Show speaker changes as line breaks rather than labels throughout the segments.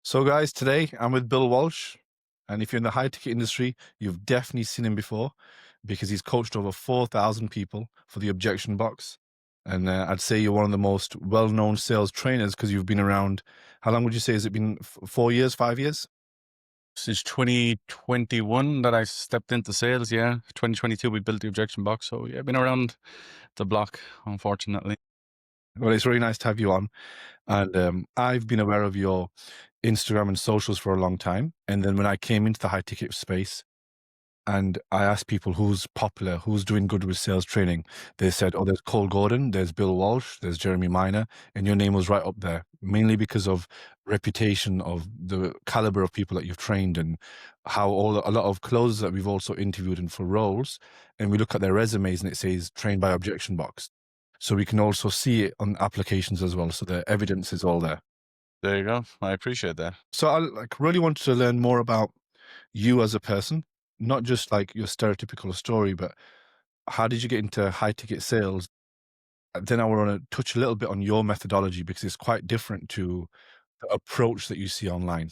So, guys, today I'm with Bill Walsh. And if you're in the high ticket industry, you've definitely seen him before because he's coached over 4,000 people for the objection box. And I'd say you're one of the most well known sales trainers because you've been around. How long would you say? Has it been 4 years, 5 years?
Since 2021 that I stepped into sales, yeah. 2022 we built the objection box. So yeah, been around the block, unfortunately.
Well, it's really nice to have you on. And I've been aware of your Instagram and socials for a long time. And then when I came into the high ticket space, and I asked people who's popular, who's doing good with sales training. They said, "Oh, there's Cole Gordon, there's Bill Walsh, there's Jeremy Miner," and your name was right up there, mainly because of reputation of the caliber of people that you've trained and how a lot of closers that we've also interviewed and for roles, and we look at their resumes and it says trained by Objection Box. So we can also see it on applications as well. So the evidence is all there.
There you go. I appreciate that.
So I really wanted to learn more about you as a person, not just like your stereotypical story, but how did you get into high ticket sales? Then I want to touch a little bit on your methodology because it's quite different to the approach that you see online.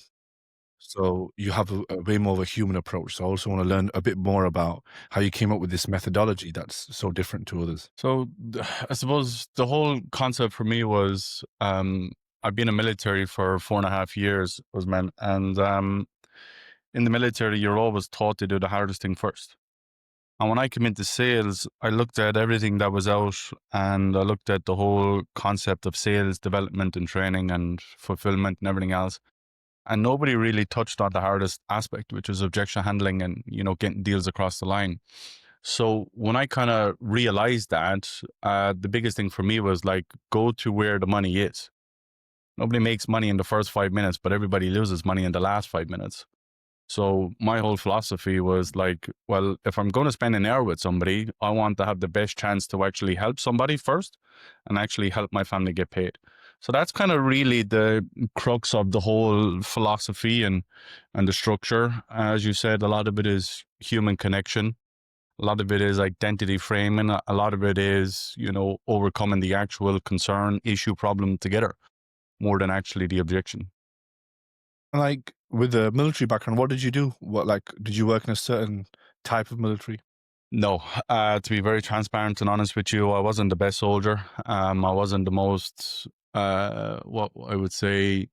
So you have a way more of a human approach. So I also want to learn a bit more about how you came up with this methodology that's so different to others.
So I suppose the whole concept for me was I've been in military for 4.5 years, was man, and in the military you're always taught to do the hardest thing first. And when I came into sales, I looked at everything that was out and I looked at the whole concept of sales development and training and fulfillment and everything else. And nobody really touched on the hardest aspect, which is objection handling and, getting deals across the line. So when I kind of realized that, the biggest thing for me was like, go to where the money is. Nobody makes money in the first 5 minutes, but everybody loses money in the last 5 minutes. So my whole philosophy was like, well, if I'm going to spend an hour with somebody, I want to have the best chance to actually help somebody first and actually help my family get paid. So that's kind of really the crux of the whole philosophy and the structure. As you said, a lot of it is human connection. A lot of it is identity framing. A lot of it is, overcoming the actual concern, issue, problem together more than actually the objection.
Like with the military background, what did you do? What like did you work in a certain type of military?
No, to be very transparent and honest with you, I wasn't the best soldier. I wasn't the most, what I would say.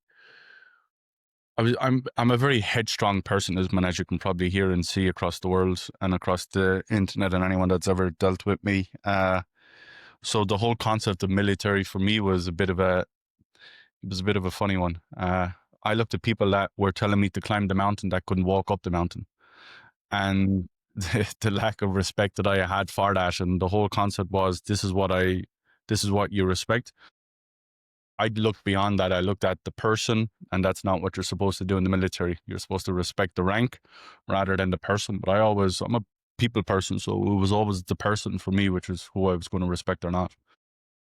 I'm a very headstrong person, as you can probably hear and see across the world and across the internet and anyone that's ever dealt with me. So the whole concept of military for me was a funny one. I looked at people that were telling me to climb the mountain that couldn't walk up the mountain, and the lack of respect that I had for that, and the whole concept was this is what you respect. I looked beyond that. I looked at the person, and that's not what you're supposed to do in the military. You're supposed to respect the rank rather than the person. But I'm a people person, so it was always the person for me, which is who I was going to respect or not.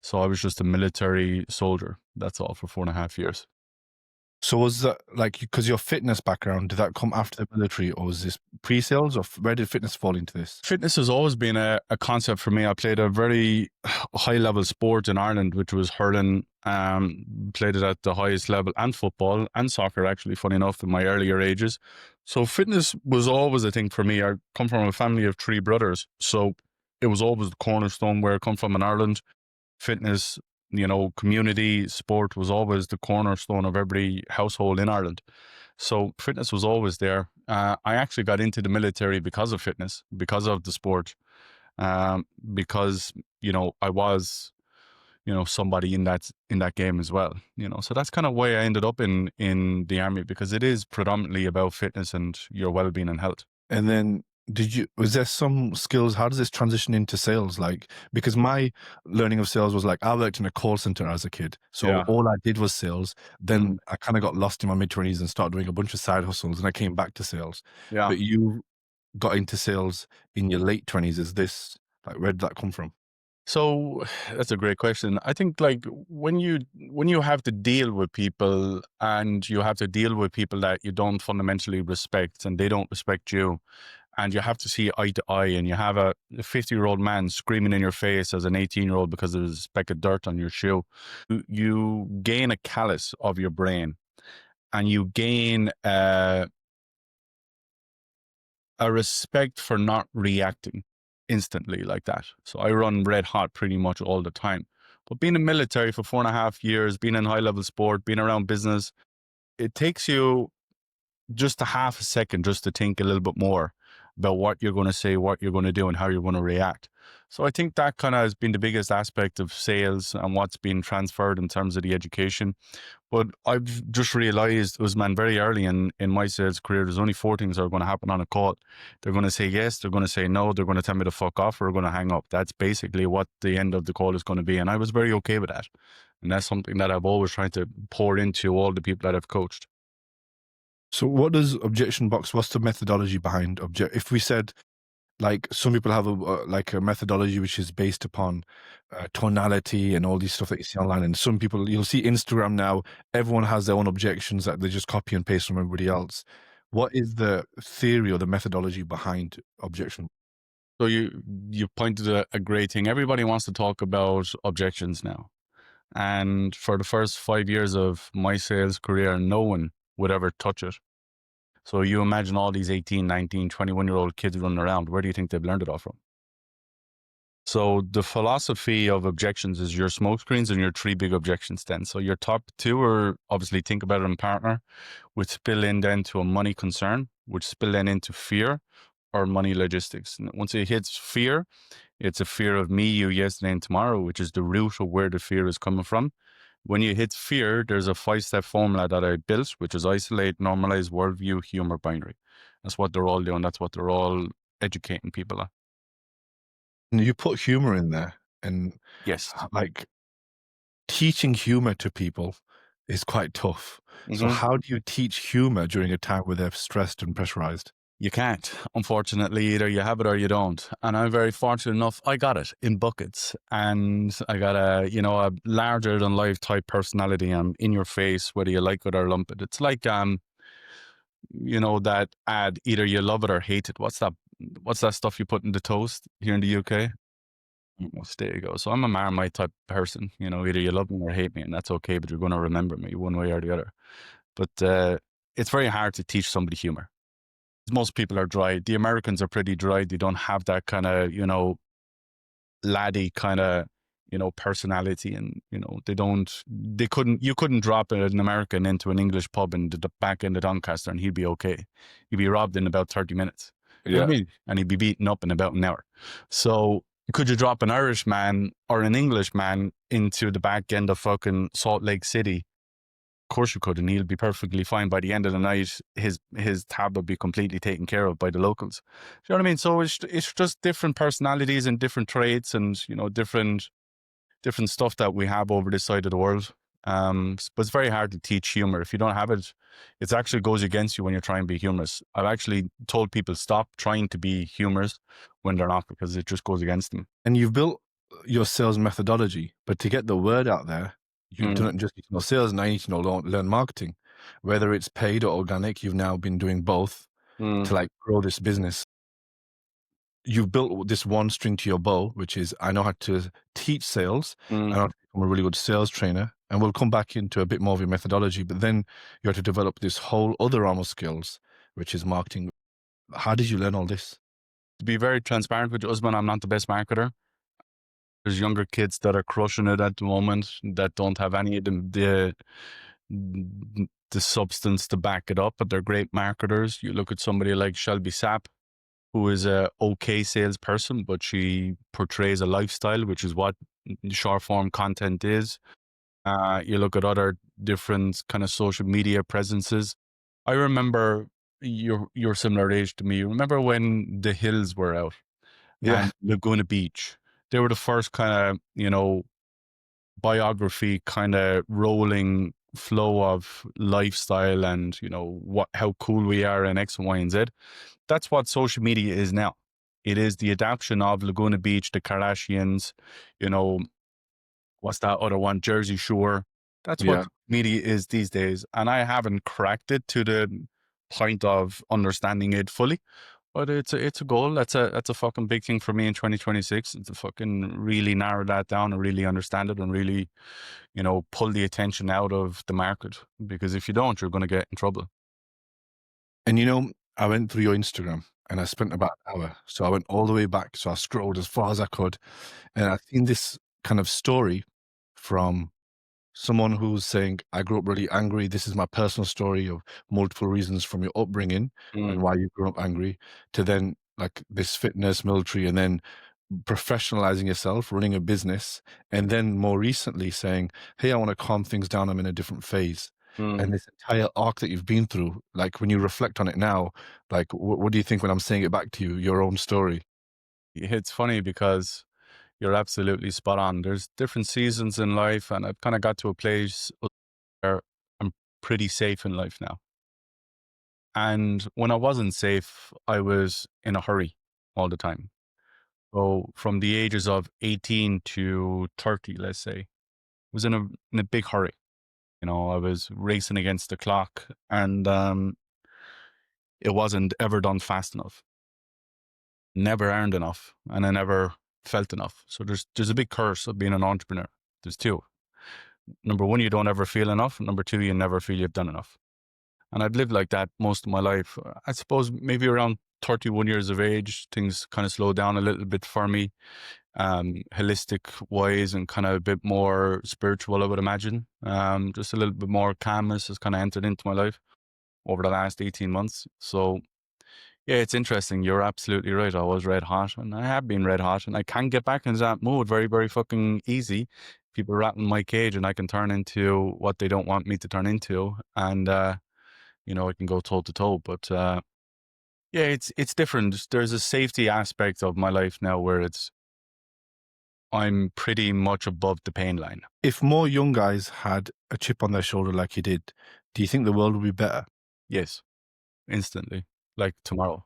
So I was just a military soldier. That's all for 4.5 years.
So was that like because your fitness background, did that come after the military or was this pre-sales or where did fitness fall into this?
Fitness has always been a concept for me. I played a very high level sport in Ireland, which was hurling. Played it at the highest level, and football and soccer, actually, funny enough, in my earlier ages. So fitness was always a thing for me. I come from a family of three brothers. So it was always the cornerstone where I come from in Ireland. Fitness, community sport was always the cornerstone of every household in Ireland. So fitness was always there. I actually got into the military because of fitness, because of the sport, because I was somebody in that game as well. So that's kind of why I ended up in the army, because it is predominantly about fitness and your well-being and health.
And then was there some skills? How does this transition into sales? Like, because my learning of sales was like, I worked in a call center as a kid. So
Yeah.
all I did was sales.
Mm.
Then I kind of got lost in my mid-20s and started doing a bunch of side hustles and I came back to sales.
Yeah.
But you got into sales in your late 20s. Is this like, where did that come from?
So that's a great question. I think like when you have to deal with people, and you have to deal with people that you don't fundamentally respect and they don't respect you, and you have to see eye to eye, and you have a 50-year-old man screaming in your face as an 18-year-old because there's a speck of dirt on your shoe, you gain a callus of your brain. and you gain a respect for not reacting instantly like that. So I run red hot pretty much all the time. But being in the military for 4.5 years, being in high level sport, being around business, it takes you just a half a second just to think a little bit more about what you're going to say, what you're going to do, and how you're going to react. So I think that kind of has been the biggest aspect of sales and what's been transferred in terms of the education. But I've just realized, Usman, very early in my sales career, there's only four things that are going to happen on a call. They're going to say yes, they're going to say no, they're going to tell me to fuck off, or they're going to hang up. That's basically what the end of the call is going to be. And I was very okay with that. And that's something that I've always tried to pour into all the people that I've coached.
So what does objection box, what's the methodology behind if we said, like, some people have like a methodology which is based upon tonality and all these stuff that you see online, and some people, you'll see Instagram now, everyone has their own objections that they just copy and paste from everybody else. What is the theory or the methodology behind objection?
So you pointed a great thing. Everybody wants to talk about objections now. And for the first 5 years of my sales career, no one would ever touch it. So you imagine all these 18, 19, 21-year-old kids running around. Where do you think they've learned it all from? So the philosophy of objections is your smoke screens and your three big objections then. So your top two are obviously think about it and partner, which spill in then to a money concern, which spill then into fear or money logistics. And once it hits fear, it's a fear of me, you, yesterday, and tomorrow, which is the root of where the fear is coming from. When you hit fear, there's a 5-step formula that I built, which is isolate, normalize, worldview, humor, binary. That's what they're all doing. That's what they're all educating people on.
And you put humor in there, and
Yes.
like, teaching humor to people is quite tough. So how do you teach humor during a time where they're stressed and pressurized?
You can't, unfortunately. Either you have it or you don't. And I'm very fortunate enough, I got it in buckets. And I got a larger than life type personality. I'm in your face, whether you like it or lump it. It's like, that ad, either you love it or hate it. What's that stuff you put in the toast here in the UK? There you go. So I'm a Marmite type person, either you love me or hate me, and that's okay, but you're going to remember me one way or the other. But it's very hard to teach somebody humor. Most people are dry. The Americans are pretty dry. They don't have that kind of, laddie kind of, personality. And, you couldn't drop an American into an English pub in the back end of Doncaster and he'd be okay. He'd be robbed in about 30 minutes. You know what I mean? And he'd be beaten up in about an hour. So could you drop an Irish man or an English man into the back end of fucking Salt Lake City? Of course you could, and he'll be perfectly fine. By the end of the night, his tab will be completely taken care of by the locals. Do you know what I mean? So it's just different personalities and different traits, and different stuff that we have over this side of the world. But it's very hard to teach humor if you don't have it. It actually goes against you when you're trying to be humorous. I've actually told people stop trying to be humorous when they're not, because it just goes against them.
And you've built your sales methodology, but to get the word out there, you don't just need to know sales, now you need to learn marketing. Whether it's paid or organic, you've now been doing both to grow this business. You've built this one string to your bow, which is, I know how to teach sales. I know how to become a really good sales trainer. And we'll come back into a bit more of your methodology, but then you have to develop this whole other arm of skills, which is marketing. How did you learn all this?
To be very transparent with you, Usman, I'm not the best marketer. There's younger kids that are crushing it at the moment that don't have any of the substance to back it up, but they're great marketers. You look at somebody like Shelby Sapp, who is a okay salesperson, but she portrays a lifestyle, which is what short form content is. You look at other different kind of social media presences. I remember you're similar age to me. You remember when The Hills were out?
Yeah.
And Laguna Beach. They were the first kind of, biography kind of rolling flow of lifestyle and, how cool we are in X and Y and Z. That's what social media is now. It is the adaptation of Laguna Beach, the Kardashians, what's that other one? Jersey Shore. That's what media is these days. And I haven't cracked it to the point of understanding it fully. But it's a goal. That's a fucking big thing for me in 2026. To fucking really narrow that down and really understand it and really, pull the attention out of the market. Because if you don't, you're going to get in trouble.
And I went through your Instagram and I spent about an hour. So I went all the way back. So I scrolled as far as I could. And I seen this kind of story from someone who's saying, I grew up really angry. This is my personal story of multiple reasons from your upbringing and
Mm,
why you grew up angry, to then like this fitness, military, and then professionalizing yourself, running a business, and then more recently saying, hey, I want to calm things down. I'm in a different phase. And
mm.
this entire arc that you've been through, like when you reflect on it now, like what do you think when I'm saying it back to you, your own story?
It's funny because you're absolutely spot on. There's different seasons in life, and I've kind of got to a place where I'm pretty safe in life now. And when I wasn't safe, I was in a hurry all the time. So from the ages of 18 to 30, let's say, I was in a big hurry. I was racing against the clock, and it wasn't ever done fast enough. Never earned enough, and I never felt enough. So there's a big curse of being an entrepreneur. There's two. Number one, you don't ever feel enough. Number two, you never feel you've done enough. And I've lived like that most of my life. I suppose maybe around 31 years of age, things kind of slowed down a little bit for me, holistic wise and kind of a bit more spiritual, I would imagine. Just a little bit more calmness has kind of entered into my life over the last 18 months. So yeah, it's interesting. You're absolutely right. I was red hot and I have been red hot and I can get back into that mode very, very fucking easy. People rattle my cage and I can turn into what they don't want me to turn into. And, I can go toe to toe, but, yeah, it's different. There's a safety aspect of my life now where I'm pretty much above the pain line.
If more young guys had a chip on their shoulder like you did, do you think the world would be better?
Yes, instantly, like tomorrow.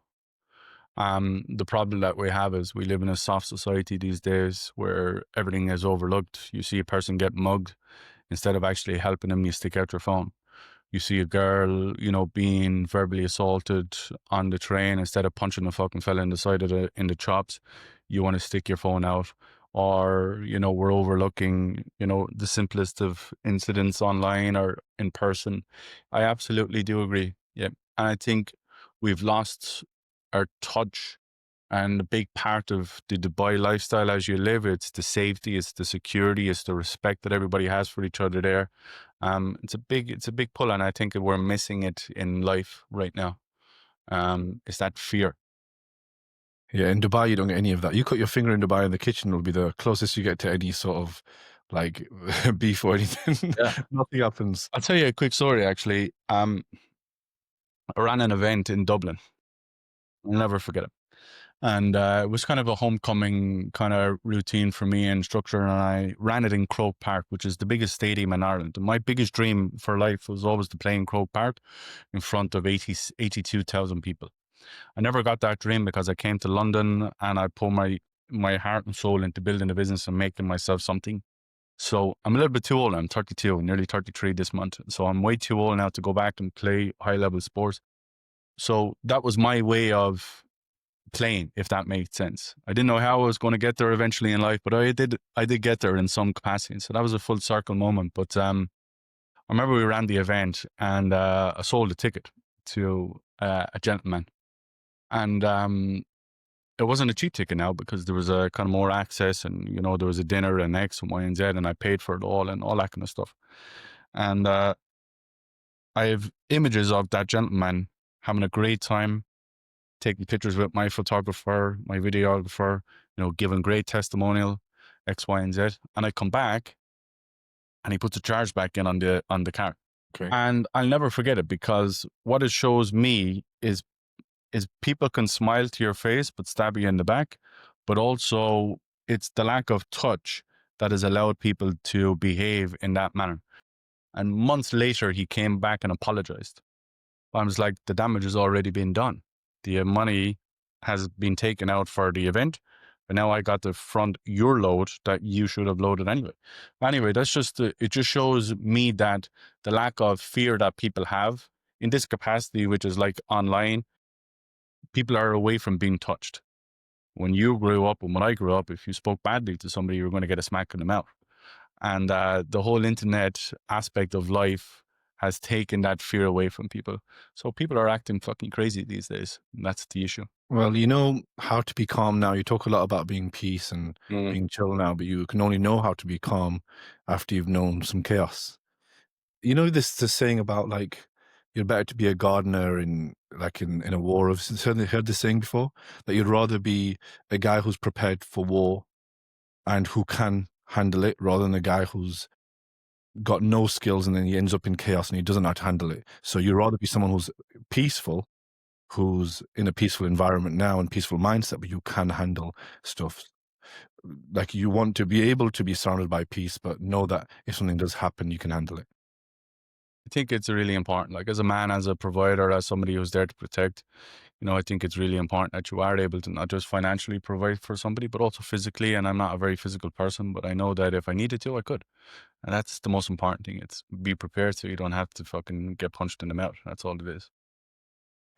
The problem that we have is we live in a soft society these days where everything is overlooked. You see a person get mugged, instead of actually helping them, you stick out your phone. You see a girl, being verbally assaulted on the train, instead of punching a fucking fella in the side of in the chops, you want to stick your phone out. Or, we're overlooking, the simplest of incidents online or in person. I absolutely do agree. Yeah. And I think we've lost our touch. And a big part of the Dubai lifestyle as you live, it's the safety, it's the security, it's the respect that everybody has for each other there. It's a big pull, and I think we're missing it in life right now. It's that fear.
Yeah, in Dubai, you don't get any of that. You cut your finger in Dubai in the kitchen will be the closest you get to any sort of like beef or anything.
Yeah.
Nothing happens.
I'll tell you a quick story actually. I ran an event in Dublin. I'll never forget it. And it was kind of a homecoming kind of routine for me and structure. And I ran it in Croke Park, which is the biggest stadium in Ireland. And my biggest dream for life was always to play in Croke Park in front of 82,000 people. I never got that dream because I came to London and I put my heart and soul into building a business and making myself something. So I'm a little bit too old. I'm 32, nearly 33 this month. So I'm way too old now to go back and play high level sports. So that was my way of playing, if that made sense. I didn't know how I was going to get there eventually in life, but I did get there in some capacity. So that was a full circle moment. But I remember we ran the event and I sold a ticket to a gentleman. And it wasn't a cheap ticket now because there was a kind of more access and, there was a dinner and X and Y and Z and I paid for it all and all that kind of stuff. And I have images of that gentleman having a great time, taking pictures with my photographer, my videographer, giving great testimonial, X, Y, and Z. And I come back and he puts a charge back in on the car.
Okay.
And I'll never forget it because what it shows me is people can smile to your face but stab you in the back, but also it's the lack of touch that has allowed people to behave in that manner. And months later, he came back and apologized. I was like, the damage has already been done. The money has been taken out for the event, but now I got to front your load that you should have loaded anyway. Anyway, it just shows me that the lack of fear that people have in this capacity, which is like online, people are away from being touched. When you grew up and when I grew up, if you spoke badly to somebody, you were going to get a smack in the mouth. And the whole internet aspect of life has taken that fear away from people. So people are acting fucking crazy these days. And that's the issue.
Well, you know how to be calm now. You talk a lot about being peace and
Mm.
being chill now, but you can only know how to be calm after you've known some chaos. You know this saying about like you're better to be a gardener in like in a war. I've certainly heard this saying before that you'd rather be a guy who's prepared for war and who can handle it rather than a guy who's got no skills and then he ends up in chaos and he doesn't know how to handle it. So you'd rather be someone who's peaceful, who's in a peaceful environment now and peaceful mindset, but you can handle stuff. Like you want to be able to be surrounded by peace, but know that if something does happen, you can handle it.
I think it's really important. Like as a man, as a provider, as somebody who's there to protect, I think it's really important that you are able to not just financially provide for somebody, but also physically. And I'm not a very physical person, but I know that if I needed to, I could. And that's the most important thing. It's be prepared so you don't have to fucking get punched in the mouth. That's all it is.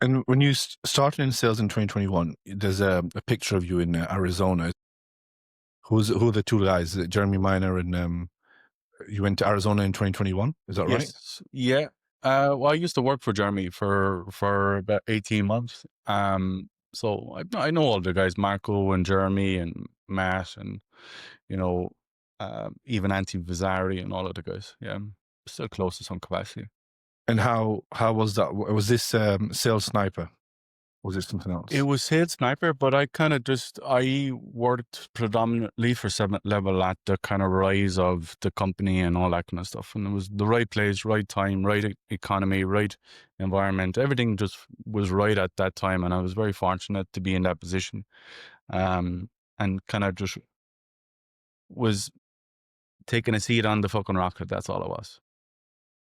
And when you started in sales in 2021, there's a picture of you in Arizona. Who are the two guys? Is it Jeremy Miner and you went to Arizona in 2021? Is that right?
Yes. Yeah. Well, I used to work for Jeremy for about 18 months. So I know all the guys, Marco and Jeremy and Matt and, you know, even Anti Vazari and all of the guys. Yeah. I'm still close to some capacity.
And how was that? Was this Sales Sniper? Was it something
It
else?
was Sales Sniper, but I worked predominantly for 7th Level at the kind of rise of the company and all that kind of stuff. And it was the right place, right time, right economy, right environment. Everything just was right at that time. And I was very fortunate to be in that position. And kind of just was taking a seat on the fucking rocket. That's all it was.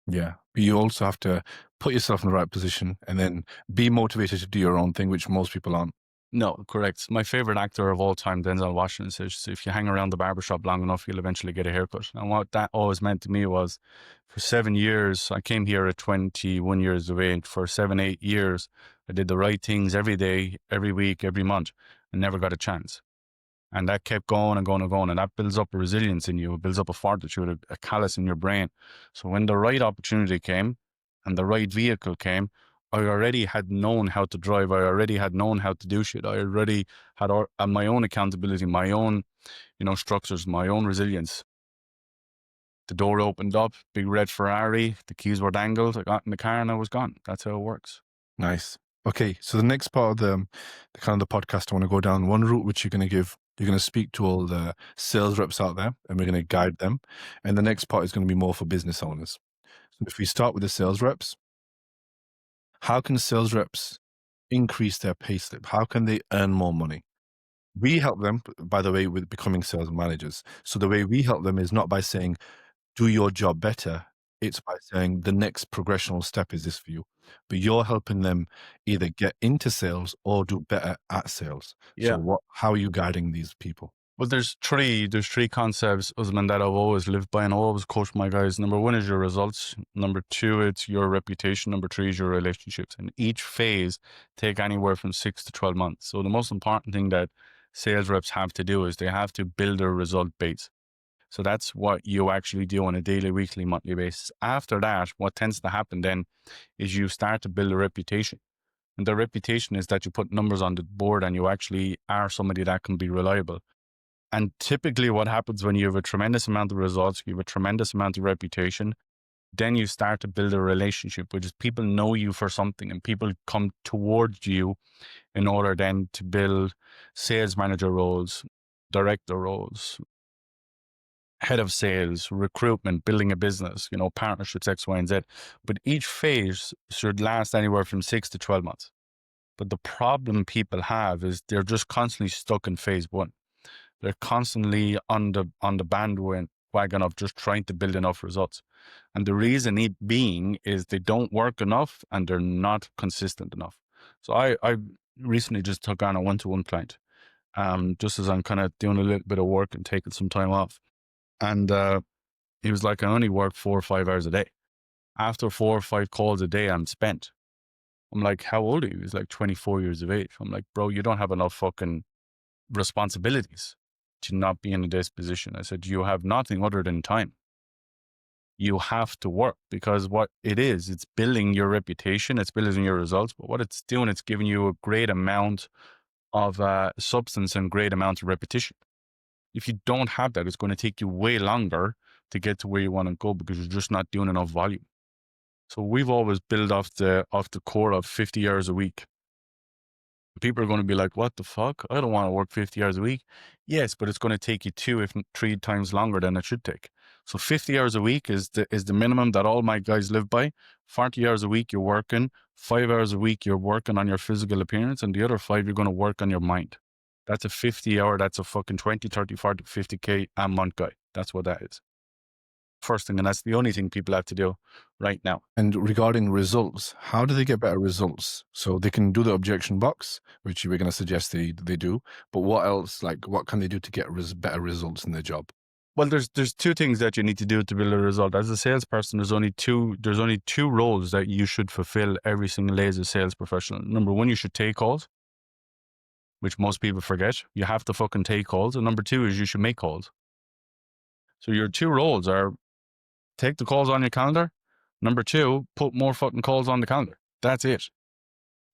Yeah. But you also have to put yourself in the right position and then be motivated to do your own thing, which most people aren't.
No, correct. My favorite actor of all time, Denzel Washington, says if you hang around the barbershop long enough, you'll eventually get a haircut. And what that always meant to me was for 7 years, I came here at 21 years of age. For 7, 8 years, I did the right things every day, every week, every month, and never got a chance. And that kept going and going and going. And that builds up a resilience in you. It builds up a fortitude, a callus in your brain. So when the right opportunity came and the right vehicle came, I already had known how to drive. I already had known how to do shit. I already had my own accountability, my own, structures, my own resilience. The door opened up, big red Ferrari, the keys were dangled. I got in the car and I was gone. That's how it works.
Nice. Okay, so the next part of the kind of the podcast, I want to go down one route which you're going to speak to all the sales reps out there and we're going to guide them. And the next part is going to be more for business owners. So if we start with the sales reps, how can sales reps increase their pay slip? How can they earn more money? We help them, by the way, with becoming sales managers. So the way we help them is not by saying, do your job better. It's by saying the next progressional step is this for you. But you're helping them either get into sales or do better at sales.
Yeah.
So how are you guiding these people?
Well, there's three concepts, Usman, that I've always lived by and I always coach my guys. Number one is your results. Number two, it's your reputation. Number three is your relationships. And each phase take anywhere from 6 to 12 months. So the most important thing that sales reps have to do is they have to build a result base. So that's what you actually do on a daily, weekly, monthly basis. After that, what tends to happen then is you start to build a reputation. And the reputation is that you put numbers on the board and you actually are somebody that can be reliable. And typically what happens when you have a tremendous amount of results, you have a tremendous amount of reputation, then you start to build a relationship, which is people know you for something and people come towards you in order then to build sales manager roles, director roles, head of sales, recruitment, building a business, partnerships, X, Y, and Z. But each phase should last anywhere from 6 to 12 months. But the problem people have is they're just constantly stuck in phase one. They're constantly on the bandwagon of just trying to build enough results. And the reason being is they don't work enough and they're not consistent enough. So I recently just took on a one-to-one client, just as I'm kind of doing a little bit of work and taking some time off. And he was like, I only work 4 or 5 hours a day. After 4 or 5 calls a day, I'm spent. I'm like, how old are you? He's like 24 years of age. I'm like, bro, you don't have enough fucking responsibilities to not be in this position. I said, you have nothing other than time. You have to work, because what it is, it's building your reputation, it's building your results, but what it's doing, it's giving you a great amount of substance and great amount of repetition. If you don't have that, it's going to take you way longer to get to where you want to go, because you're just not doing enough volume. So we've always built off the core of 50 hours a week. People are going to be like, what the fuck? I don't want to work 50 hours a week. Yes, but it's going to take you 2, if not 3 times longer than it should take. So 50 hours a week is the minimum that all my guys live by. 40 hours a week you're working, 5 hours a week you're working on your physical appearance, and the other 5 you're going to work on your mind. That's a 50 hour, that's a fucking 20, 30, 40, 50K a month guy. That's what that is. First thing, and that's the only thing people have to do right now.
And regarding results, how do they get better results? So they can do the objection box, which you were going to suggest they do. But what else? Like, what can they do to get better results in their job?
Well, there's 2 things that you need to do to build a result. As a salesperson, there's only two roles that you should fulfill every single day as a sales professional. Number 1, you should take calls, which most people forget. You have to fucking take calls. And number 2 is you should make calls. So your 2 roles are take the calls on your calendar. Number 2, put more fucking calls on the calendar. That's it.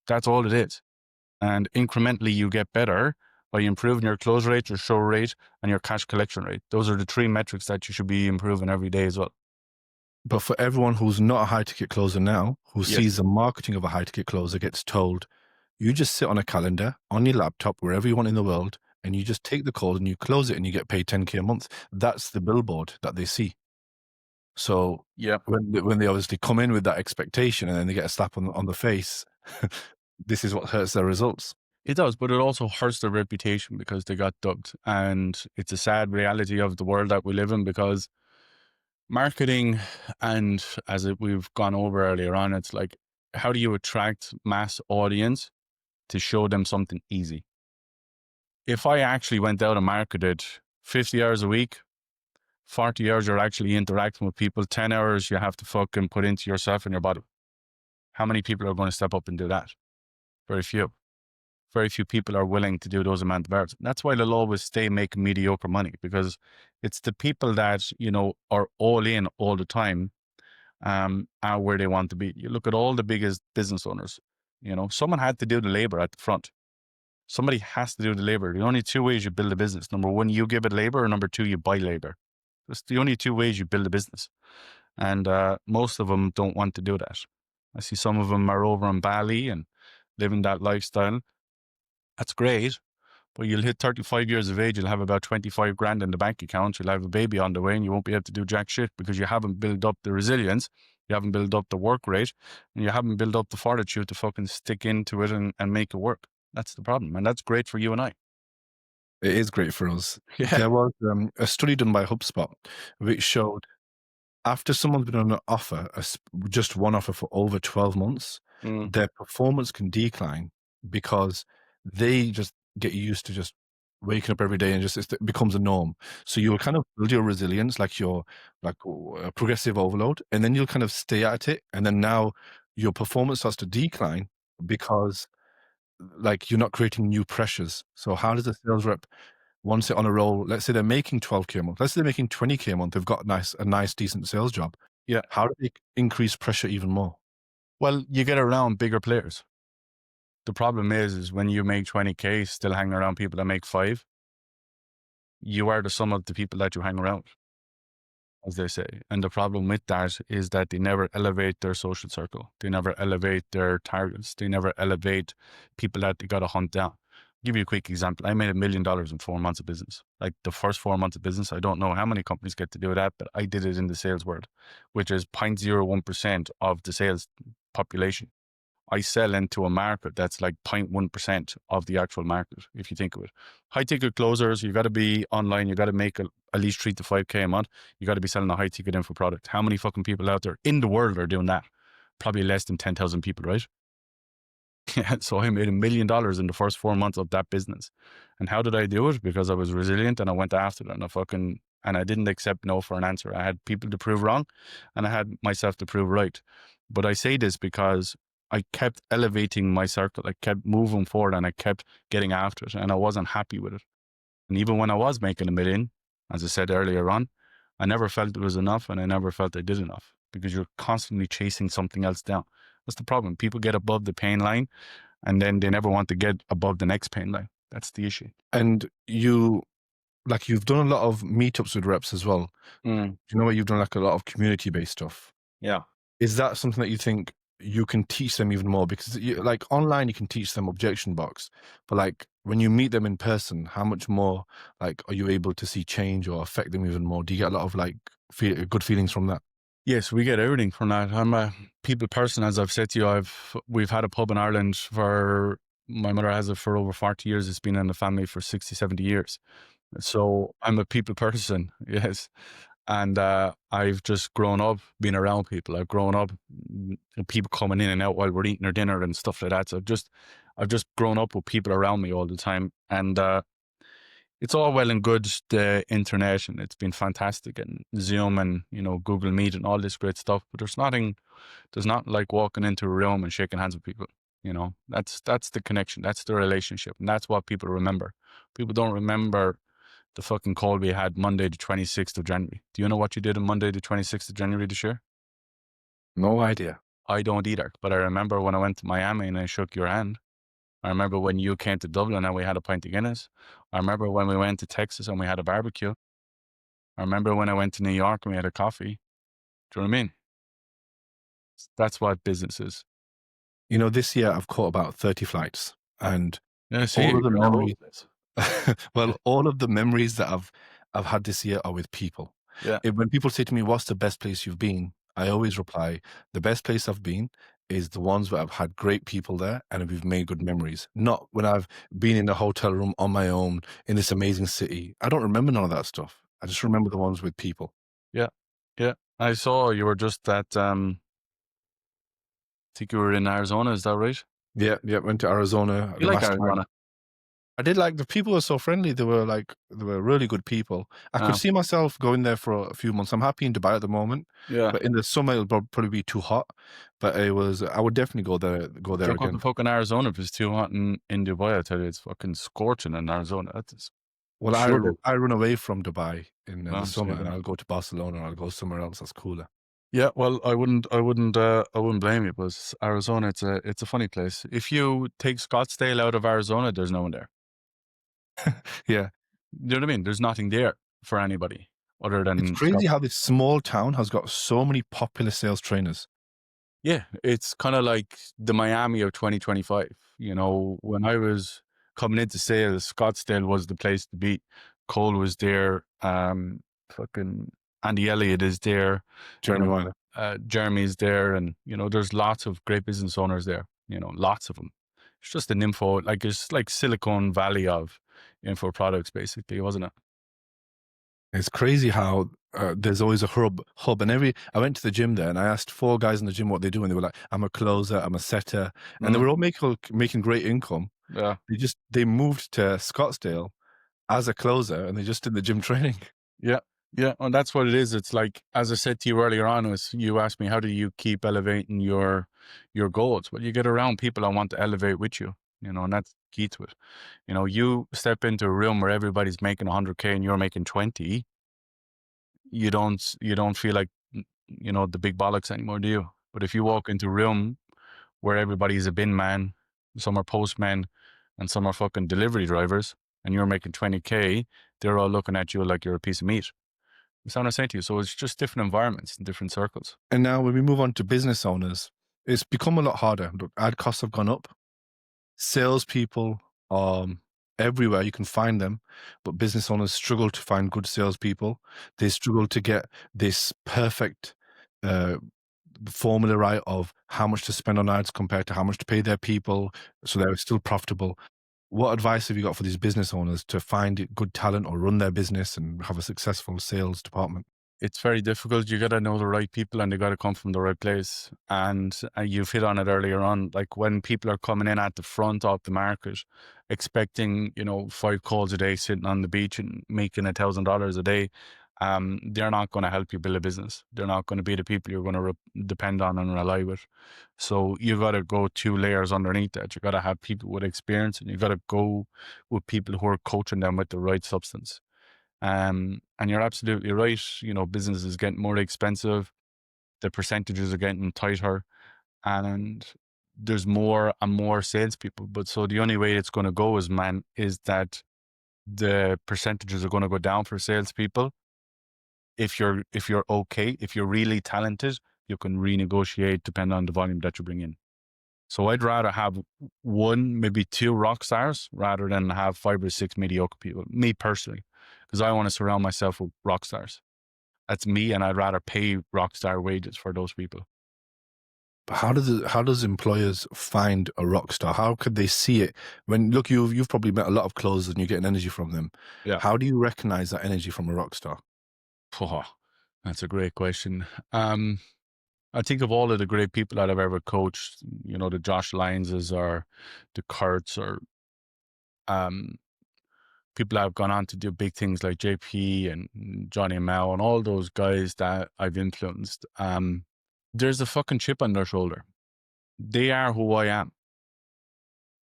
That's all it is. And incrementally you get better by improving your close rate, your show rate, and your cash collection rate. Those are the 3 metrics that you should be improving every day as well.
But for everyone who's not a high ticket closer now, who
Yes.
sees the marketing of a high ticket closer, gets told, you just sit on a calendar on your laptop, wherever you want in the world, and you just take the call and you close it and you get paid 10K a month. That's the billboard that they see. So
Yeah.
when they obviously come in with that expectation and then they get a slap on the face, this is what hurts their results.
It does, but it also hurts their reputation because they got dubbed. And it's a sad reality of the world that we live in, because marketing, and we've gone over earlier on, it's like, how do you attract mass audience to show them something easy? If I actually went out and marketed 50 hours a week, 40 hours you're actually interacting with people, 10 hours you have to fucking put into yourself and your body. How many people are going to step up and do that? Very few. Very few people are willing to do those amount of hours. And that's why they'll always stay making mediocre money, because it's the people that, are all in all the time, are where they want to be. You look at all the biggest business owners, someone had to do the labor at the front. Somebody has to do the labor. The only 2 ways you build a business: number 1, you give it labor, or number 2, you buy labor. That's the only 2 ways you build a business. And most of them don't want to do that. I see some of them are over in Bali and living that lifestyle. That's great, but you'll hit 35 years of age, you'll have about 25 grand in the bank account, you'll have a baby on the way, and you won't be able to do jack shit because you haven't built up the resilience, you haven't built up the work rate, and you haven't built up the fortitude to fucking stick into it and make it work. That's the problem. And that's great for you and I.
It is great for us.
Yeah.
There was a study done by HubSpot which showed after someone's been on an offer, just one offer for over 12 months, their performance can decline because they just get used to just waking up every day and it becomes a norm. So you'll kind of build your resilience, like a progressive overload, and then you'll kind of stay at it. And then now your performance starts to decline because like you're not creating new pressures. So how does a sales rep, once they're on a roll, let's say they're making 12K a month, let's say they're making 20K a month, they've got a nice, decent sales job.
Yeah.
How do they increase pressure even more?
Well, you get around bigger players. The problem is when you make 20K, still hanging around people that make 5, you are the sum of the people that you hang around, as they say. And the problem with that is that they never elevate their social circle. They never elevate their targets. They never elevate people that they got to hunt down. I'll give you a quick example. I made $1 million in 4 months of business. Like the first 4 months of business, I don't know how many companies get to do that, but I did it in the sales world, which is 0.01% of the sales population. I sell into a market that's like 0.1% of the actual market, if you think of it. High ticket closers, you got to be online, you got to make at least 3 to 5K a month. You got to be selling a high ticket info product. How many fucking people out there in the world are doing that? Probably less than 10,000 people, right? So I made $1 million in the first 4 months of that business. And how did I do it? Because I was resilient and I went after it, and I didn't accept no for an answer. I had people to prove wrong and I had myself to prove right. But I say this because I kept elevating my circle. I kept moving forward and I kept getting after it. And I wasn't happy with it. And even when I was making a million, as I said earlier on, I never felt it was enough and I never felt I did enough because you're constantly chasing something else down. That's the problem. People get above the pain line and then they never want to get above the next pain line. That's the issue.
And you've done a lot of meetups with reps as well.
Mm,
You know what? You've done like a lot of community-based stuff.
yeah.
Is that something that you think you can teach them even more? Because like online, you can teach them objection box, but like when you meet them in person, how much more like are you able to see change or affect them even more? Do you get a lot of like good feelings from that?
Yes, we get everything from that. I'm a people person, as I've said to you. We've had a pub in Ireland for my mother has it for over 40 years. It's been in the family for 60, 70 years. So I'm a people person, yes. And I've just grown up being around people. I've grown up people coming in and out while we're eating our dinner and stuff like that. So I've just grown up with people around me all the time. And it's all well and good, the internet, and it's been fantastic, and Zoom and, Google Meet and all this great stuff. But there's not like walking into a room and shaking hands with people. That's the connection. That's the relationship. And that's what people remember. People don't remember the fucking call we had Monday, the 26th of January. Do you know what you did on Monday, the 26th of January this year?
No idea.
I don't either. But I remember when I went to Miami and I shook your hand. I remember when you came to Dublin and we had a pint of Guinness. I remember when we went to Texas and we had a barbecue. I remember when I went to New York and we had a coffee. Do you know what I mean? That's what business is.
This year I've caught about 30 flights, and
Yeah, see,
all of the
you're all over
memories
the place.
well, all of the memories that I've had this year are with people.
Yeah.
When people say to me, "What's the best place you've been?" I always reply, "The best place I've been is the ones where I've had great people there and we've made good memories. Not when I've been in a hotel room on my own in this amazing city. I don't remember none of that stuff. I just remember the ones with people."
Yeah. Yeah. I saw you were just at, I think you were in Arizona. Is that right?
Yeah, yeah. Went to Arizona,
You
the
like
mastermind.
Arizona?
I did like the people were so friendly. They were really good people. I could
Yeah.
see myself going there for a few months. I'm happy in Dubai at the moment,
Yeah.
but in the summer it'll probably be too hot. But I would definitely go there
Don't go to
again.
fucking Arizona if it's too hot in Dubai. I tell you, it's fucking scorching in Arizona. That's
Well,
sure.
I run away from Dubai in the
Well, see
summer, and
that.
I'll go to Barcelona, or I'll go somewhere else that's cooler.
Yeah, well, I wouldn't blame you, but Arizona, it's a funny place. If you take Scottsdale out of Arizona, there's no one there.
Yeah,
You know what I mean? There's nothing there for anybody other
it's
than
crazy
Scott.
how this small town has got so many popular sales trainers.
Yeah, it's kind of like the Miami of 2025. When I was coming into sales, Scottsdale was the place to be. Cole was there. Fucking Andy Elliott is there.
Jeremy Wine.
Jeremy's there, and there's lots of great business owners there. Lots of them. It's just an info, like it's like Silicon Valley of info products, basically, wasn't it?
It's crazy how there's always a hub, and I went to the gym there, and I asked 4 guys in the gym what they do, and they were like, "I'm a closer, I'm a setter," and they
Mm,
were all making great income.
yeah.
They moved to Scottsdale as a closer, and they just did the gym training.
Yeah, yeah, and that's what it is. It's like, as I said to you earlier on, was you asked me how do you keep elevating your goals? Well, you get around people that want to elevate with you, and that's key to it. You step into a room where everybody's making 100K and you're making 20, you don't feel like the big bollocks anymore, do you? But if you walk into a room where everybody's a bin man, some are postmen, and some are fucking delivery drivers, and you're making 20K, they're all looking at you like you're a piece of meat. That's what I'm saying to you. So it's just different environments and different circles.
And now when we move on to business owners, it's become a lot harder. Look, ad costs have gone up. Salespeople, everywhere you can find them, but business owners struggle to find good salespeople. They struggle to get this perfect uh, formula right of how much to spend on ads compared to how much to pay their people, so they're still profitable. What advice have you got for these business owners to find good talent or run their business and have a successful sales department?
It's very difficult. You got to know the right people and they got to come from the right place. And you've hit on it earlier on, like when people are coming in at the front of the market, expecting, 5 calls a day, sitting on the beach and making $1,000 a day. they're not going to help you build a business. They're not going to be the people you're going to depend on and rely with. So you got to go 2 layers underneath that. You got to have people with experience, and you got to go with people who are coaching them with the right substance. And you're absolutely right. You know, business is getting more expensive. The percentages are getting tighter, and there's more and more salespeople. But so the only way it's going to go is that the percentages are going to go down for salespeople. If you're okay, if you're really talented, you can renegotiate depending on the volume that you bring in. So I'd rather have one, maybe two rock stars rather than have 5 or 6 mediocre people. Me personally, because I want to surround myself with rock stars. That's me, and I'd rather pay rock star wages for those people.
But how does employers find a rock star? How could they see it? When look, you've probably met a lot of closers and you're getting energy from them.
Yeah.
How do you recognize that energy from a rock star?
Oh, that's a great question. I think of all of the great people that I've ever coached, you know, the Josh Lionses or the Kurtz or um, people that have gone on to do big things like JP and Johnny Mao and all those guys that I've influenced. There's a fucking chip on their shoulder. They are who I am.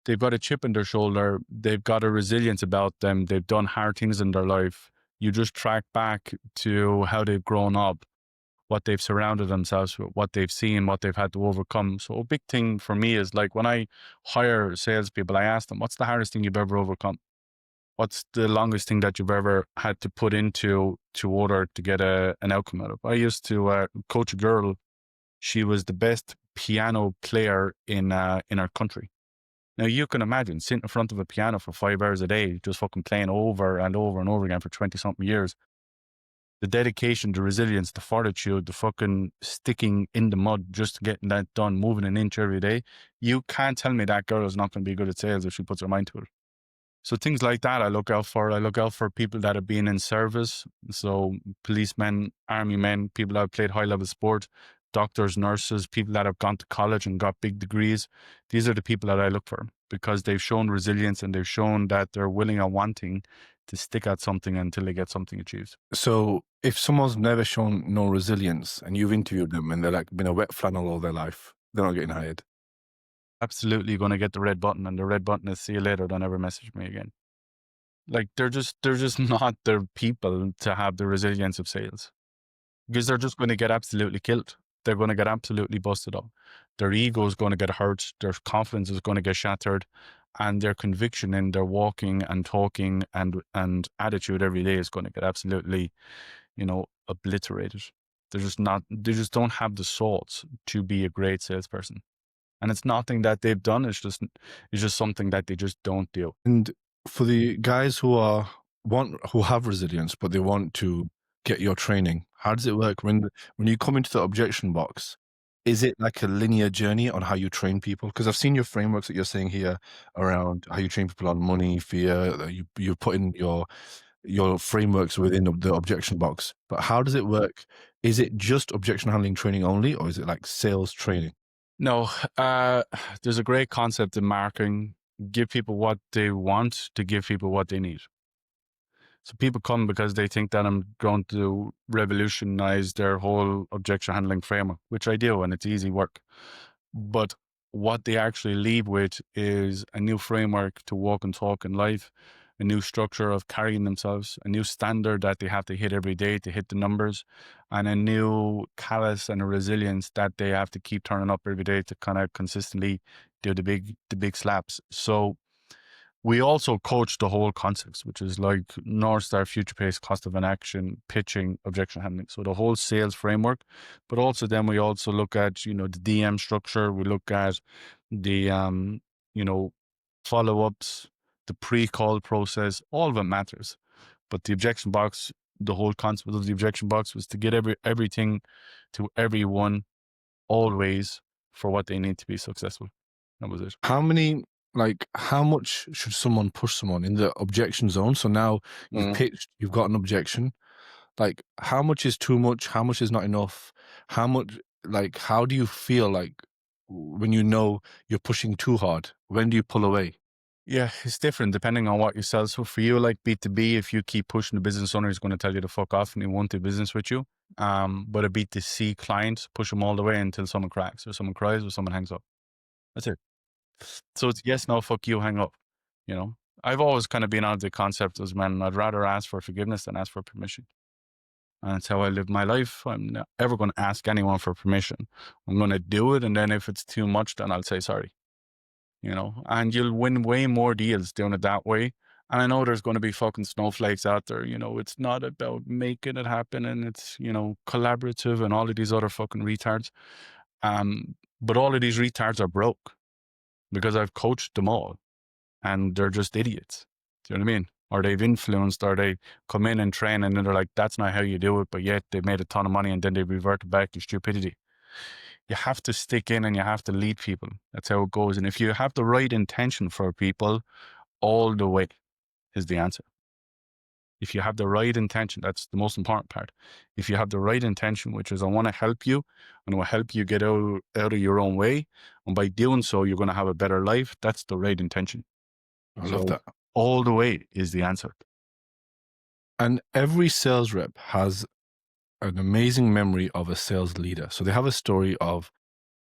They've got a chip on their shoulder. They've got a resilience about them. They've done hard things in their life. You just track back to how they've grown up, what they've surrounded themselves with, what they've seen, what they've had to overcome. So a big thing for me is like when I hire salespeople, I ask them, what's the hardest thing you've ever overcome? What's the longest thing that you've ever had to put into to order to get an outcome out of? I used to coach a girl. She was the best piano player in our country. Now you can imagine sitting in front of a piano for 5 hours a day, just fucking playing over and over and over again for 20 something years. The dedication, the resilience, the fortitude, the fucking sticking in the mud just getting that done, moving an inch every day. You can't tell me that girl is not going to be good at sales if she puts her mind to it. So things like that I look out for. I look out for people that have been in service. So policemen, army men, people that have played high level sport, doctors, nurses, people that have gone to college and got big degrees. These are the people that I look for because they've shown resilience and they've shown that they're willing and wanting to stick at something until they get something achieved.
So if someone's never shown no resilience and you've interviewed them and they're like been a wet flannel all their life, they're not getting hired.
Absolutely going to get the red button, and the red button is see you later, don't ever message me again. Like they're just not the people to have the resilience of sales, because they're just going to get absolutely killed. They're going to get absolutely busted up. Their ego is going to get hurt. Their confidence is going to get shattered, and their conviction in their walking and talking and attitude every day is going to get absolutely, obliterated. They're just not. They just don't have the salts to be a great salesperson, and it's nothing that they've done. It's just something that they just don't do.
And for the guys who have resilience, but they want to get your training, how does it work when you come into the objection box? Is it like a linear journey on how you train people? Because I've seen your frameworks that you're saying here around how you train people on money, fear. That you put in your frameworks within the objection box. But how does it work? Is it just objection handling training only, or is it like sales training?
No, there's a great concept in marketing. Give people what they want to give people what they need. So people come because they think that I'm going to revolutionize their whole objection handling framework, which I do, and it's easy work. But what they actually leave with is a new framework to walk and talk in life, a new structure of carrying themselves, a new standard that they have to hit every day to hit the numbers, and a new callous and a resilience that they have to keep turning up every day to kind of consistently do the big slaps. So we also coach the whole concepts, which is like North Star, future pace, cost of an action, pitching, objection handling. So the whole sales framework, but also then we also look at, the DM structure. We look at the, follow-ups, the pre-call process, all of it matters. But the objection box, the whole concept of the objection box was to get everything to everyone always for what they need to be successful. That was it.
How much should someone push someone in the objection zone? So now you've pitched, you've got an objection. Like, how much is too much? How much is not enough? How do you feel like when you know you're pushing too hard? When do you pull away?
Yeah, it's different depending on what you sell. So for you, like B2B, if you keep pushing, the business owner is going to tell you to fuck off and he won't do business with you. But a B2C client, push them all the way until someone cracks or someone cries or someone hangs up. That's it. So it's yes, no, fuck you, hang up. You know, I've always kind of been on the concept as, man, I'd rather ask for forgiveness than ask for permission. And that's how I live my life. I'm not ever going to ask anyone for permission. I'm going to do it. And then if it's too much, then I'll say sorry, and you'll win way more deals doing it that way. And I know there's going to be fucking snowflakes out there. It's not about making it happen and it's, collaborative and all of these other fucking retards. But all of these retards are broke because I've coached them all and they're just idiots. Do you know what I mean? Or they've influenced, or they come in and train and then they're like, that's not how you do it. But yet they've made a ton of money and then they revert back to stupidity. You have to stick in and you have to lead people. That's how it goes. And if you have the right intention for people, all the way is the answer. If you have the right intention, that's the most important part. If you have the right intention, which is I want to help you and I will help you get out of your own way. And by doing so, you're going to have a better life. That's the right intention.
I love
So
that.
all the way is the answer.
And every sales rep has an amazing memory of a sales leader. So they have a story of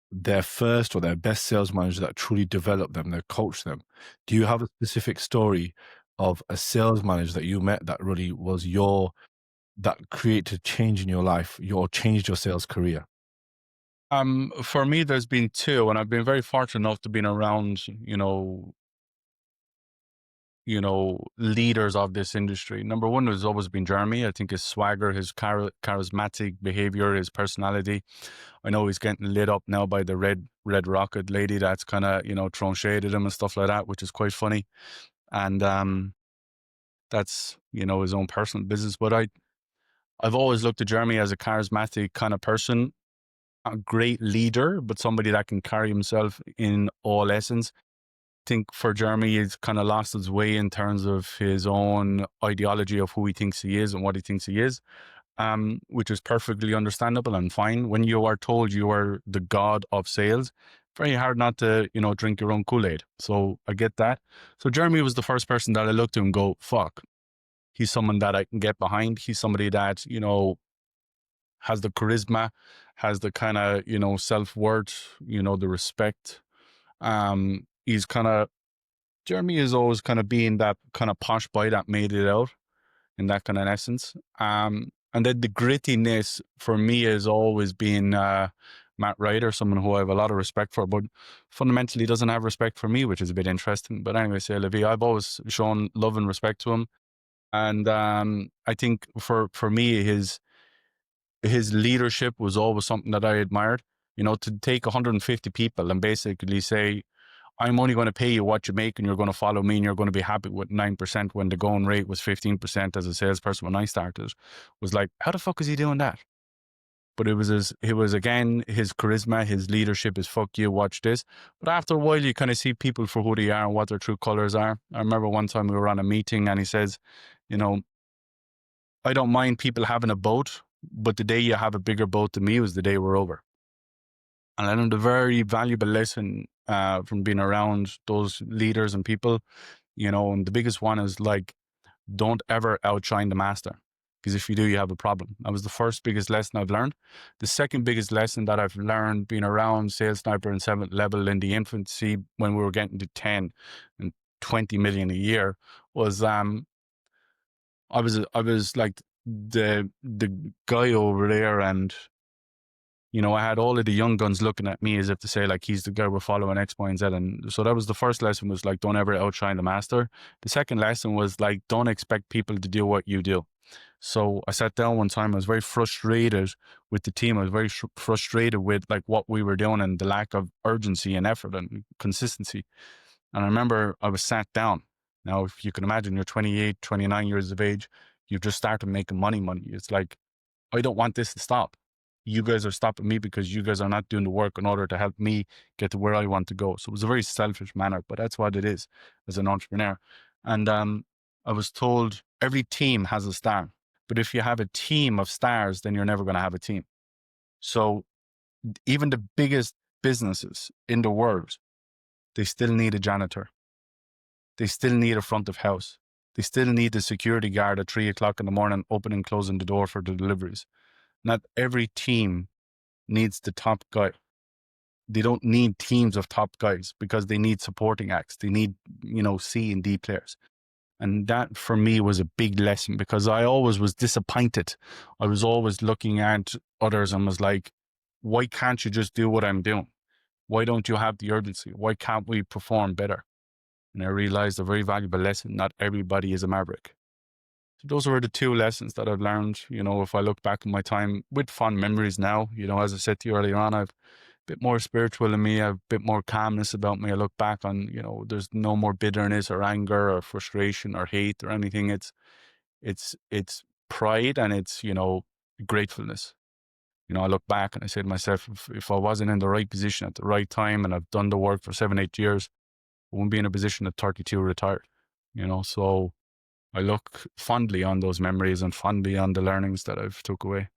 their first or their best sales manager that truly developed them, that coached them. Do you have a specific story of a sales manager that you met that really was that created change in your life, changed your sales career?
For me, there's been two, and I've been very fortunate enough to be around, leaders of this industry. Number one has always been Jeremy. I think his swagger, his charismatic behavior, his personality. I know he's getting lit up now by the red rocket lady that's kind of, throwing shade at him and stuff like that, which is quite funny. And that's, his own personal business. But I've always looked at Jeremy as a charismatic kind of person, a great leader, but somebody that can carry himself in all essence. Think for Jeremy, he's kind of lost his way in terms of his own ideology of who he thinks he is and what he thinks he is, which is perfectly understandable and fine. When you are told you are the god of sales, very hard not to, drink your own Kool-Aid. So I get that. So Jeremy was the first person that I looked to and go, fuck, he's someone that I can get behind. He's somebody that, has the charisma, has the kind of, self-worth, the respect. He's kind of Jeremy is always kind of being that kind of posh boy that made it out in that kind of essence. And then the grittiness for me has always been Matt Ryder, someone who I have a lot of respect for, but fundamentally doesn't have respect for me, which is a bit interesting. But anyway, say Levi, I've always shown love and respect to him. And I think for me, his leadership was always something that I admired. To take 150 people and basically say, I'm only going to pay you what you make and you're going to follow me and you're going to be happy with 9% when the going rate was 15% as a salesperson when I started, was like, how the fuck is he doing that? But it was again, his charisma, his leadership, his fuck you, watch this. But after a while, you kind of see people for who they are and what their true colors are. I remember one time we were on a meeting and he says, I don't mind people having a boat, but the day you have a bigger boat than me was the day we're over. And I learned a very valuable lesson from being around those leaders and people, and the biggest one is like, don't ever outshine the master. Because if you do, you have a problem. That was the first biggest lesson I've learned. The second biggest lesson that I've learned being around Sales Sniper and 7th level in the infancy when we were getting to 10 and 20 million a year was I was like the guy over there, and I had all of the young guns looking at me as if to say, like, he's the guy we're following X, Y, and Z. And so that was the first lesson, was like, don't ever outshine the master. The second lesson was like, don't expect people to do what you do. So I sat down one time, I was very frustrated with the team. I was very frustrated with like what we were doing and the lack of urgency and effort and consistency. And I remember I was sat down. Now, if you can imagine, you're 28, 29 years of age, you've just started making money. It's like, I don't want this to stop. You guys are stopping me because you guys are not doing the work in order to help me get to where I want to go. So it was a very selfish manner, but that's what it is as an entrepreneur. And I was told every team has a star, but if you have a team of stars, then you're never going to have a team. So even the biggest businesses in the world, they still need a janitor. they still need a front of house. They still need the security guard at 3 o'clock in the morning, opening and closing the door for the deliveries. Not every team needs the top guy. They don't need teams of top guys because they need supporting acts. They need, C and D players. And that for me was a big lesson because I always was disappointed. I was always looking at others and was like, why can't you just do what I'm doing? Why don't you have the urgency? Why can't we perform better? And I realized a very valuable lesson. Not everybody is a maverick. So those were the two lessons that I've learned. If I look back on my time with fond memories now, as I said to you earlier on, I've a bit more spiritual in me. I have a bit more calmness about me. I look back on, there's no more bitterness or anger or frustration or hate or anything. It's pride and it's, gratefulness. I look back and I say to myself, if I wasn't in the right position at the right time and I've done the work for 7, 8 years, I wouldn't be in a position at 32 retired, so I look fondly on those memories and fondly on the learnings that I've took away.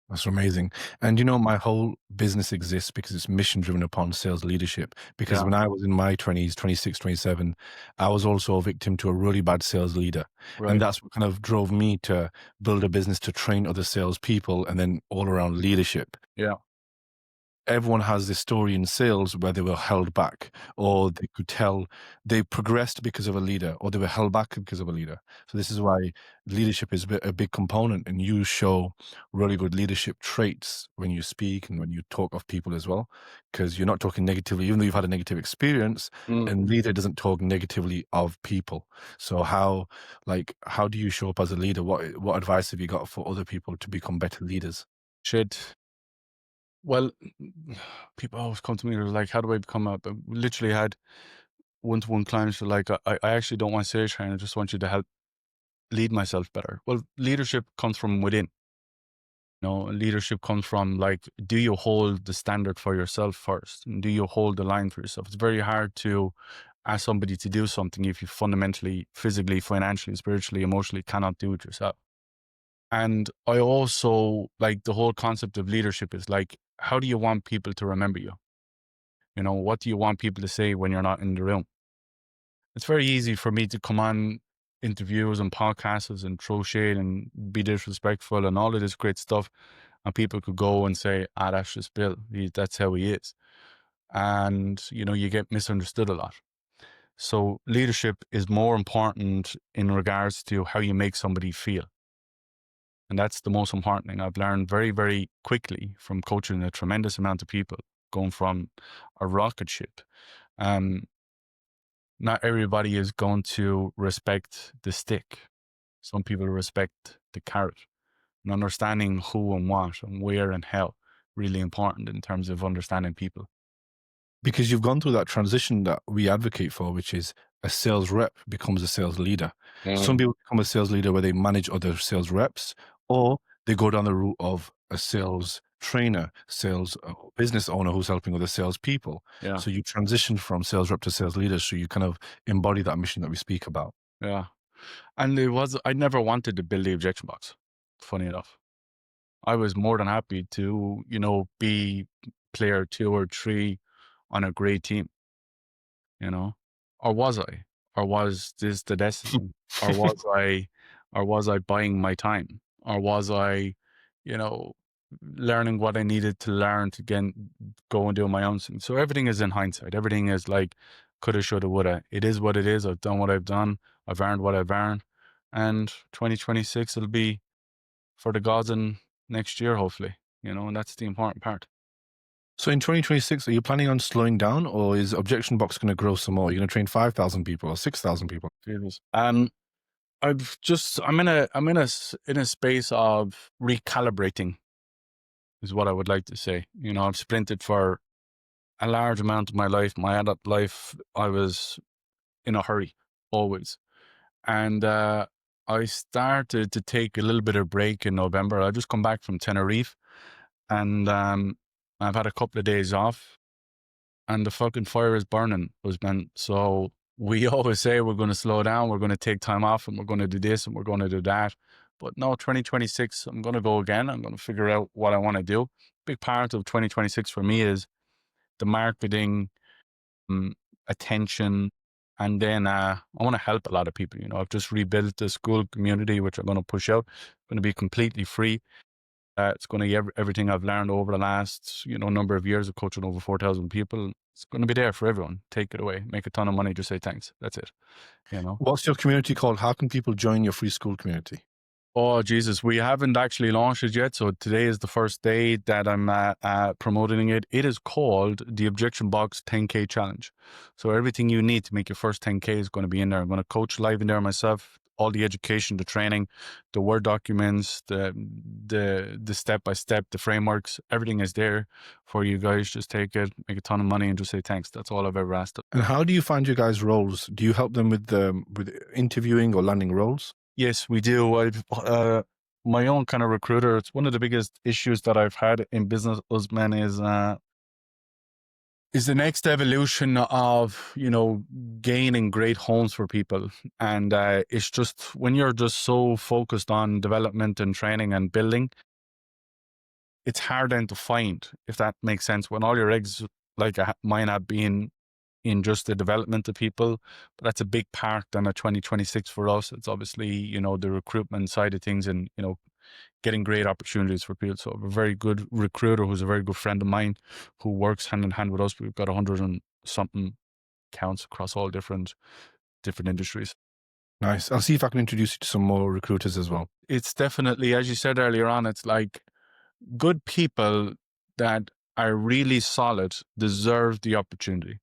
That's amazing. And my whole business exists because it's mission driven upon sales leadership. Because
Yeah,
when I was in my 20s, 26, 27, I was also a victim to a really bad sales leader. And
right.
that's what kind of drove me to build a business to train other salespeople and then all around leadership.
Yeah.
Everyone has this story in sales where they were held back, or they could tell they progressed because of a leader, or they were held back because of a leader. So this is why leadership is a big component, and you show really good leadership traits when you speak and when you talk of people as well, because you're not talking negatively, even though you've had a negative experience.
Mm.
And leader doesn't talk negatively of people. So how do you show up as a leader? What advice have you got for other people to become better leaders?
Should Well, people always come to me, they're like, how do I become a, literally had one-to-one clients who are like, I actually don't want to sales train. I just want you to help lead myself better. Well, leadership comes from within. Leadership comes from like, do you hold the standard for yourself first? And do you hold the line for yourself? It's very hard to ask somebody to do something if you fundamentally, physically, financially, spiritually, emotionally cannot do it yourself. And I also like the whole concept of leadership is like, how do you want people to remember you? What do you want people to say when you're not in the room? It's very easy for me to come on interviews and podcasts and throw shade and be disrespectful and all of this great stuff. And people could go and say, that's just Bill. That's how he is. And, you get misunderstood a lot. So leadership is more important in regards to how you make somebody feel. And that's the most important thing I've learned very, very quickly from coaching a tremendous amount of people, going from a rocket ship. Not everybody is going to respect the stick. Some people respect the carrot. And understanding who and what and where and how, really important in terms of understanding people.
Because you've gone through that transition that we advocate for, which is a sales rep becomes a sales leader. Some people become a sales leader where they manage other sales reps, or they go down the route of a sales trainer, sales business owner who's helping other salespeople.
Yeah.
So you transition from sales rep to sales leader. So you kind of embody that mission that we speak about.
Yeah. And I never wanted to build the objection box, funny enough. I was more than happy to, be player 2 or 3 on a great team, or was I? Or was this the destiny? Or was I buying my time? Or was I, you know, learning what I needed to learn to go and do my own thing? So everything is in hindsight. Everything is like coulda, shoulda, woulda. It is what it is. I've done what I've done. I've earned what I've earned. And 2026 will be for the gods and next year, hopefully, and that's the important part.
So in 2026, are you planning on slowing down, or is Objection Box going to grow some more? You're going to train 5,000 people or 6,000 people?
Jesus. I'm in a space of recalibrating is what I would like to say. I've sprinted for a large amount of my life. My adult life, I was in a hurry always. And I started to take a little bit of break in November. I just come back from Tenerife and I've had a couple of days off and the fucking fire is burning, husband. So we always say we're going to slow down, we're going to take time off and we're going to do this and we're going to do that. But no, 2026, I'm going to go again. I'm going to figure out what I want to do. Big part of 2026 for me is the marketing, attention, And then I want to help a lot of people. I've just rebuilt the school community, which I'm going to push out. Going to be completely free. It's going to be everything I've learned over the last, number of years of coaching over 4,000 people. It's going to be there for everyone. Take it away. Make a ton of money. Just say thanks. That's it.
What's your community called? How can people join your free school community?
Oh, Jesus. We haven't actually launched it yet. So today is the first day that I'm promoting it. It is called the Objection Box 10K Challenge. So everything you need to make your first 10K is going to be in there. I'm going to coach live in there myself. All the education, the training, the Word documents, the step-by-step, the frameworks, everything is there for you guys. Just take it, make a ton of money, and just say thanks. That's all I've ever asked.
And how do you find your guys' roles? Do you help them with interviewing or landing roles?
Yes, we do. I've my own kind of recruiter. It's one of the biggest issues that I've had in business, Usman, is the next evolution of gaining great homes for people. And it's just when you're just so focused on development and training and building, it's hard then to find, if that makes sense, when all your eggs like mine have been in just the development of people. But that's a big part on a 2026 for us. It's obviously the recruitment side of things, and getting great opportunities for people. So a very good recruiter who's a very good friend of mine who works hand in hand with us. We've got 100 and something accounts across all different industries.
Nice. I'll see if I can introduce you to some more recruiters as well.
It's definitely, as you said earlier on, it's like good people that are really solid deserve the opportunity.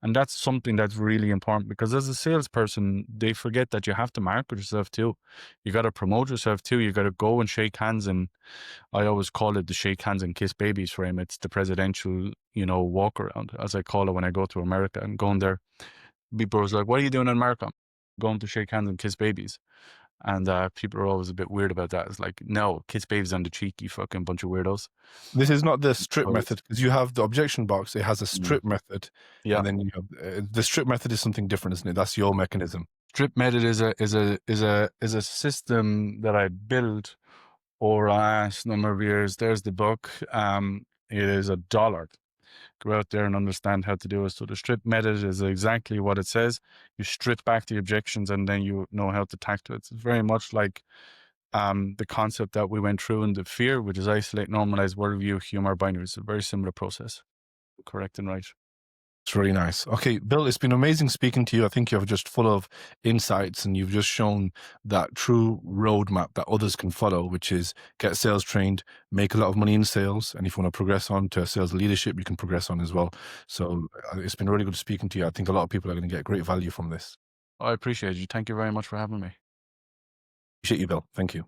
And that's something that's really important, because as a salesperson, they forget that you have to market yourself too. You got to promote yourself too. You got to go and shake hands. And I always call it the shake hands and kiss babies frame. It's the presidential, walk around, as I call it when I go to America and going there. People are like, what are you doing in America? Going to shake hands and kiss babies. And people are always a bit weird about that. It's like, no, kiss babies on the cheek, you fucking bunch of weirdos.
This is not the strip
Oh,
method, because you have the objection box. It has a strip method.
Yeah.
And then you have the strip method is something different, isn't it? That's your mechanism.
Strip method is a system that I built over the last number of years. There's the book. It is $1. Go out there and understand how to do it. So the strip method is exactly what it says. You strip back the objections, and then you know how to tackle it. It's very much like the concept that we went through in the fear, which is isolate, normalize, worldview, humor, binary. It's a very similar process. Correct and right.
It's really nice. Okay, Bill, it's been amazing speaking to you. I think you're just full of insights, and you've just shown that true roadmap that others can follow, which is get sales trained, make a lot of money in sales. And if you want to progress on to sales leadership, you can progress on as well. So it's been really good speaking to you. I think a lot of people are going to get great value from this.
I appreciate you. Thank you very much for having me.
Appreciate you, Bill. Thank you.